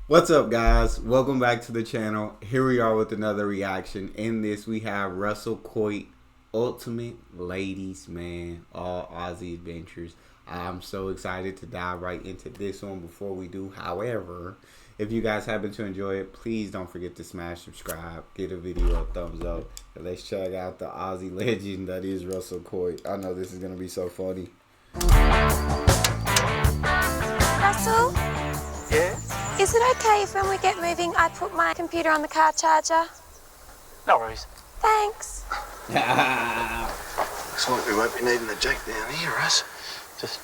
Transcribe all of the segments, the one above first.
What's up, guys? Welcome back to the channel. Here we are with another reaction. In this we have Russell Coight, Ultimate Ladies Man, all Aussie adventures. I'm so excited to dive right into this one. Before we do, however, if you guys happen to enjoy it, please don't forget to smash subscribe, give the video a thumbs up, and let's check out the Aussie legend that is Russell Coight. I know this is gonna be so funny. Russell? Yeah? Is it okay if when we get moving I put my computer on the car charger? No worries. Thanks. Looks like we won't be needing the jack down here, Russ. Just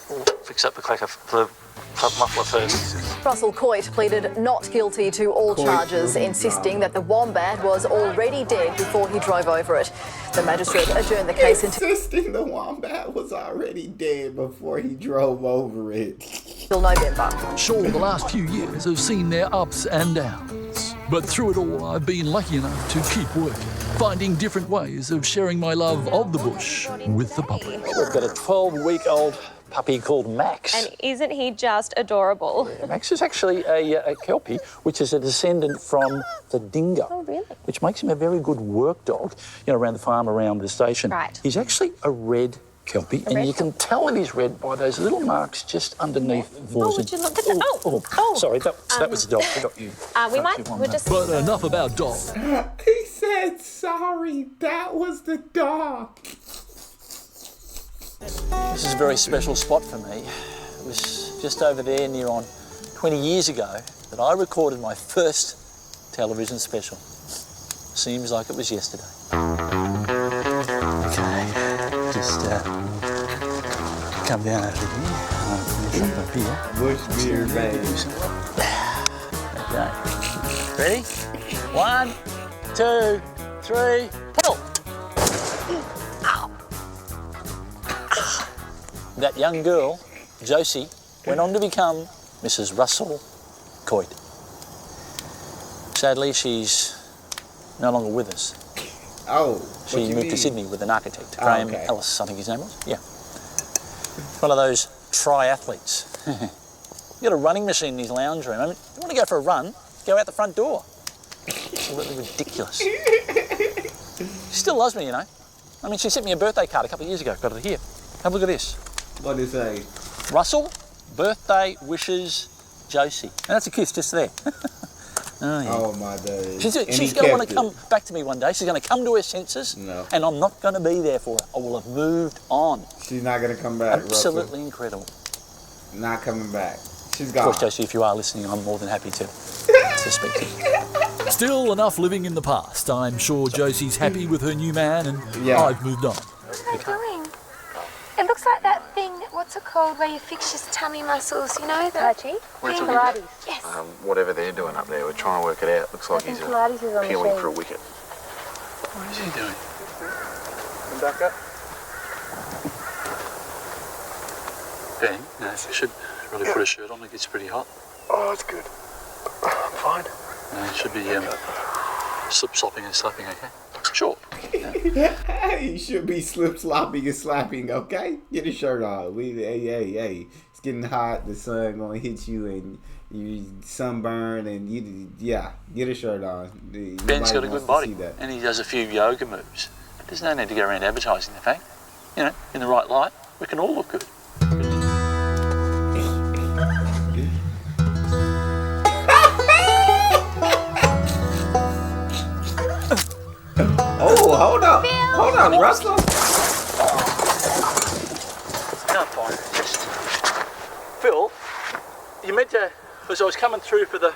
fix up the clacker, the club muffler first. Russell Coight pleaded not guilty to all charges, insisting that the Wombat was already dead before he drove over it. The magistrate adjourned the case Insisting the Wombat was already dead before he drove over it. until November. Sure, the last few years have seen their ups and downs. But through it all, I've been lucky enough to keep working, finding different ways of sharing my love of the bush with the public. We've got a 12-week-old puppy called Max. And isn't he just adorable? Max is actually a Kelpie, which is a descendant from the dingo. Oh, really? Which makes him a very good work dog, you know, around the farm, around the station. Right. He's actually a red Kelpie, and you can tell that he's red by those little marks just underneath the Oh, voice. would you look at that? Oh. Sorry, that was the dog. I got you. We'll just... But enough about dog. He said, sorry, that was the dog. This is a very special spot for me. It was just over there near on 20 years ago that I recorded my first television special. Seems like it was yesterday. Okay, just come down over here. Finish up here. Bush beard, baby. Okay. Ready? 1, 2, 3, pedal! That young girl, Josie, went on to become Mrs. Russell Coight. Sadly, she's no longer with us. Oh, She moved to Sydney with an architect, Graham Ellis, I think his name was. Yeah. One of those triathletes. You got a running machine in his lounge room. I mean, you want to go for a run, go out the front door. Absolutely ridiculous. She still loves me, you know. I mean, she sent me a birthday card a couple of years ago. Got it here. Have a look at this. what did it say? Russell, birthday wishes, Josie. And that's a kiss just there. Oh, yeah. Oh my days. She's going to want to come back to me one day. She's going to come to her senses. No. And I'm not going to be there for her. I will have moved on. She's not gonna come back. Absolutely Russell. incredible. Not coming back. She's Of gone. course, Josie, if you are listening, I'm more than happy to speak to you. Still enough living in the past. I'm sure Josie's happy with her new man and Yeah. I've moved on. What am I doing? It looks like that thing, what's it called, where you fix your tummy muscles, you know? Tai Chi? Pilates. Yes. Whatever they're doing up there, we're trying to work it out. Looks like he's Pilates is on peeling the for a wicket. What is he doing? Come back up. Ben, no, you should really put a shirt on. It gets pretty hot. Oh, it's good. I'm fine. No, you should be slip-slopping and slapping, okay? Sure. You should be slip-slopping and slapping, okay? Get a shirt on. Hey. It's getting hot. The sun gonna hit you and you sunburn and get a shirt on. Ben's got a good body that. and he does a few yoga moves. But there's no need to go around advertising the fact. You know, in the right light, we can all look good. Oh, hold on, Russell. No, fine. Just Phil, you meant to, as I was coming through for the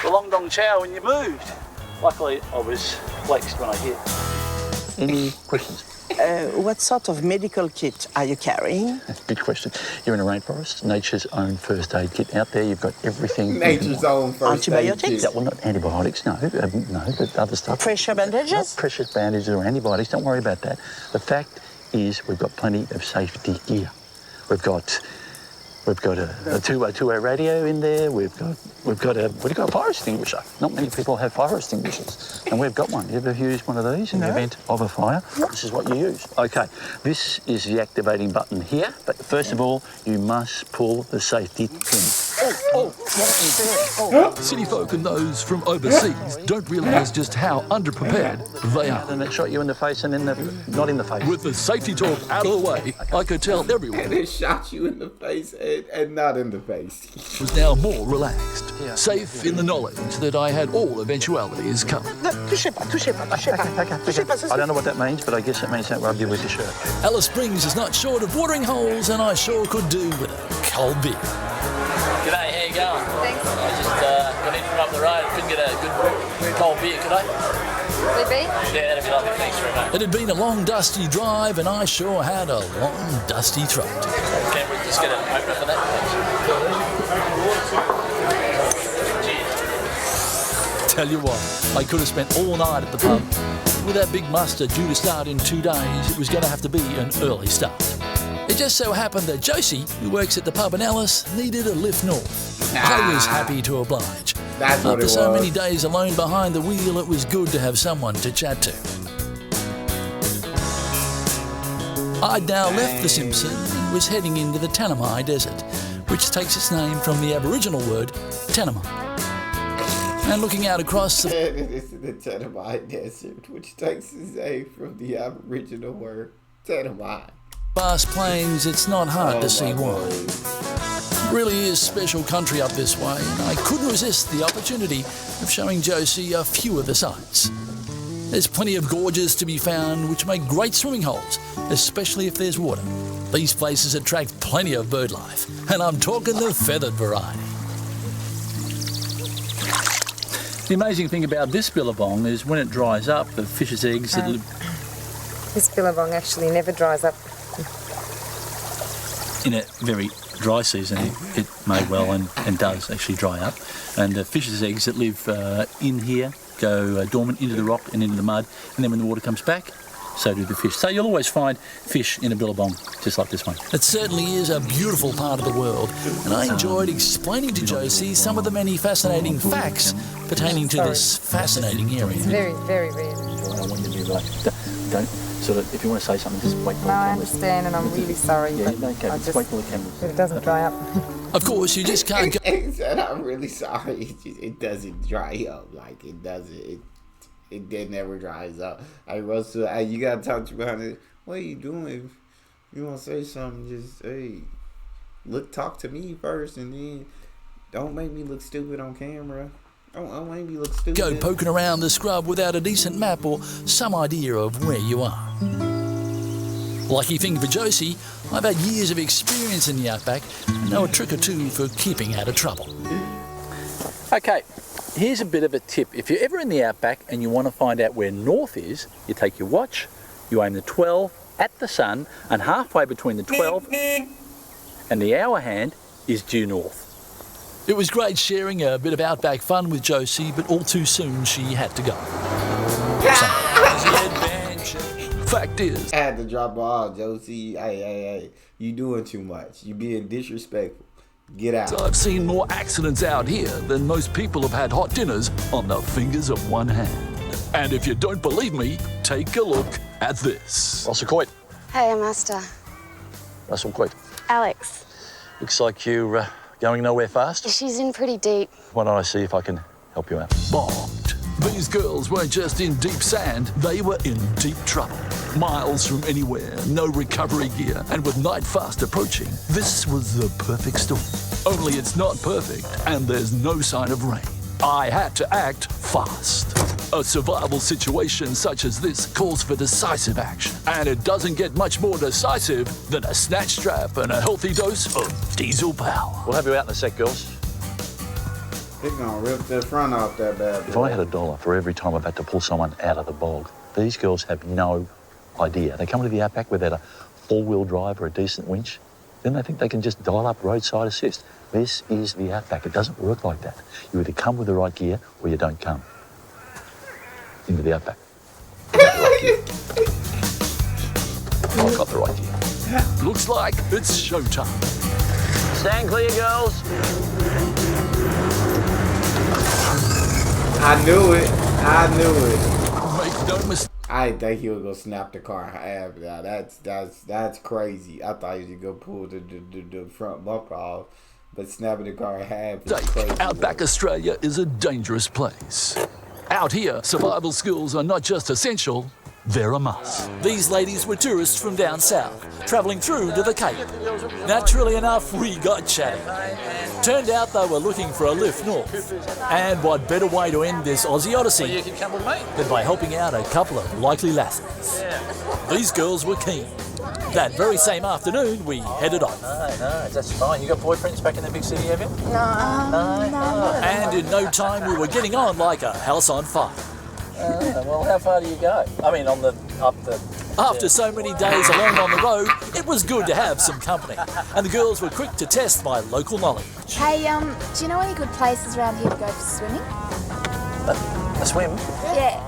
long dong chow and you moved. Luckily, I was flexed when I hit. Any questions? What sort of medical kit are you carrying? Good question. You're in a rainforest, nature's own first aid kit. Out there, you've got everything. Nature's own first aid Antibiotics? kit. Yeah, well, not antibiotics, no, but other stuff. Pressure bandages? Not precious bandages or antibiotics, don't worry about that. The fact is we've got plenty of safety gear. We've got a two-way radio in there. We've got a fire extinguisher. Not many people have fire extinguishers, and we've got one. You ever used one of these in the event of a fire? This is what you use. Okay, this is the activating button here. But first of all, you must pull the safety pin. City folk and those from overseas don't realise just how underprepared they are. And it shot you in the face and not in the face. With the safety talk out of the way, I could tell everyone And it shot you in the face and not in the face. was now more relaxed, safe in the knowledge that I had all eventualities covered. I don't know what that means, but I guess it means don't rub you with your shirt. Alice Springs is not short of watering holes, and I sure could do with a cold beer. G'day, how you going? Thanks. I just got in from up the road. Couldn't get a good cold beer, could I? Would be? Yeah, that'd be lovely. Thanks very much. It had been a long, dusty drive, and I sure had a long, dusty throat. Can we just get an opener for that, please? Tell you what, I could have spent all night at the pub. With that big muster due to start in 2 days, it was going to have to be an early start. It just so happened that Josie, who works at the pub in Alice, needed a lift north. I was happy to oblige. That's what After it so was. many days alone behind the wheel, it was good to have someone to chat to. I'd now left the Simpson and was heading into the Tanami Desert, which takes its name from the Aboriginal word Tanami. And looking out across the It's the Tanami Desert, which takes its name from the Aboriginal word Tanami. vast plains, it's not hard to see why. It really is special country up this way, and I couldn't resist the opportunity of showing Josie a few of the sights. There's plenty of gorges to be found which make great swimming holes, especially if there's water. These places attract plenty of bird life, and I'm talking the feathered variety. The amazing thing about this billabong is when it dries up, the fish's eggs... This billabong actually never dries up. In a very dry season, it may well and does actually dry up. And the fish's eggs that live in here go dormant into the rock and into the mud, and then when the water comes back, so do the fish. So you'll always find fish in a billabong, just like this one. It certainly is a beautiful part of the world, and I enjoyed explaining to Josie some of the many fascinating facts pertaining to this fascinating area. It's very, very rare. Don't sort of, if you want to say something, just wait till No, I understand, and I'm really sorry. Yeah, but okay, I just wait till the camera's... But it doesn't dry up. Of course, you just can't go... He said, I'm really sorry. It doesn't dry up. Like, it doesn't. It never dries up. Hey, Russell, hey, you got to talk to me behind it. What are you doing? If you want to say something, just, hey, talk to me first, and then don't make me look stupid on camera. Don't make me look stupid. Go poking around the scrub without a decent map or some idea of where you are. Lucky thing for Josie, I've had years of experience in the outback and know a trick or two for keeping out of trouble. Okay, here's a bit of a tip. If you're ever in the outback and you want to find out where north is, you take your watch, you aim the 12 at the sun, and halfway between the 12 and the hour hand is due north. It was great sharing a bit of outback fun with Josie, but all too soon she had to go. Fact is, I had to drop her off, Josie. Hey, you doing too much. You being disrespectful. Get out. I've seen more accidents out here than most people have had hot dinners on the fingers of one hand. And if you don't believe me, take a look at this. Russell Coight. Hey, Master. Russell Coight. Alex. Looks like you're going nowhere fast. She's in pretty deep. Why don't I see if I can help you out? Bombed. These girls weren't just in deep sand, they were in deep trouble. Miles from anywhere, no recovery gear, and with night fast approaching, this was the perfect storm. Only it's not perfect, and there's no sign of rain. I had to act fast. A survival situation such as this calls for decisive action, and it doesn't get much more decisive than a snatch strap and a healthy dose of diesel power. We'll have you out in a sec, girls. They're gonna rip the front off that bad boy. If I had $1 for every time I've had to pull someone out of the bog, these girls have no idea. They come to the outback without a four-wheel drive or a decent winch, then they think they can just dial up roadside assist. This is the outback. It doesn't work like that. You either come with the right gear or you don't come into the outback. I've got the right gear. Looks like it's showtime. Stand clear, girls. I knew it. Make no mistake. I didn't think he was gonna snap the car in half. Now that's crazy. I thought he was gonna pull the front bumper off. but snapping the car in half is crazy. Outback Australia is a dangerous place. Out here, survival skills are not just essential, they're a must. These ladies were tourists from down south, travelling through to the Cape. Naturally enough, we got chatting. Turned out they were looking for a lift north. And what better way to end this Aussie odyssey than by helping out a couple of likely lasses. These girls were keen. That very same afternoon, we headed off. No, that's fine. You got boyfriends back in the big city, have you? No. And in no time, we were getting on like a house on fire. Well, how far do you go? I mean, After so many days alone on the road, it was good to have some company. And the girls were quick to test my local knowledge. Hey, do you know any good places around here to go for swimming? A swim? Yeah.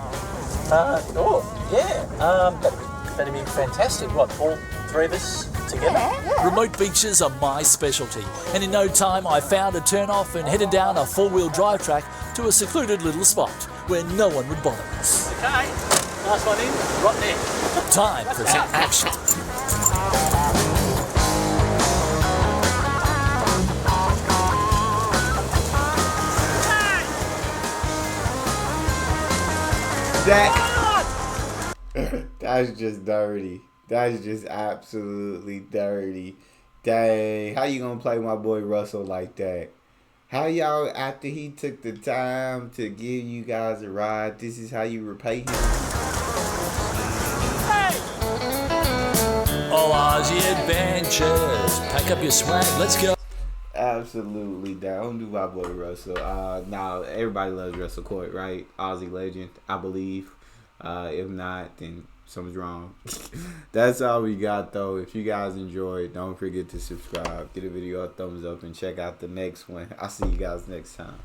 That'd be fantastic. What, all three of us together? Yeah. Remote beaches are my specialty, and in no time I found a turn-off and headed down a four-wheel drive track to a secluded little spot where no one would bother us. Okay, last one in, right there. Time for some action. That's just dirty. That's just absolutely dirty. Dang, how you gonna play my boy Russell like that? How y'all, after he took the time to give you guys a ride, this is how you repay him? Oh, Aussie adventures. Pack up your swag, let's go. Absolutely down. Don't do my boy Russell. Now, everybody loves Russell Coight, right? Aussie legend, I believe. If not, then something's wrong. That's all we got, though. If you guys enjoyed, don't forget to subscribe. Give the video a thumbs up and check out the next one. I'll see you guys next time.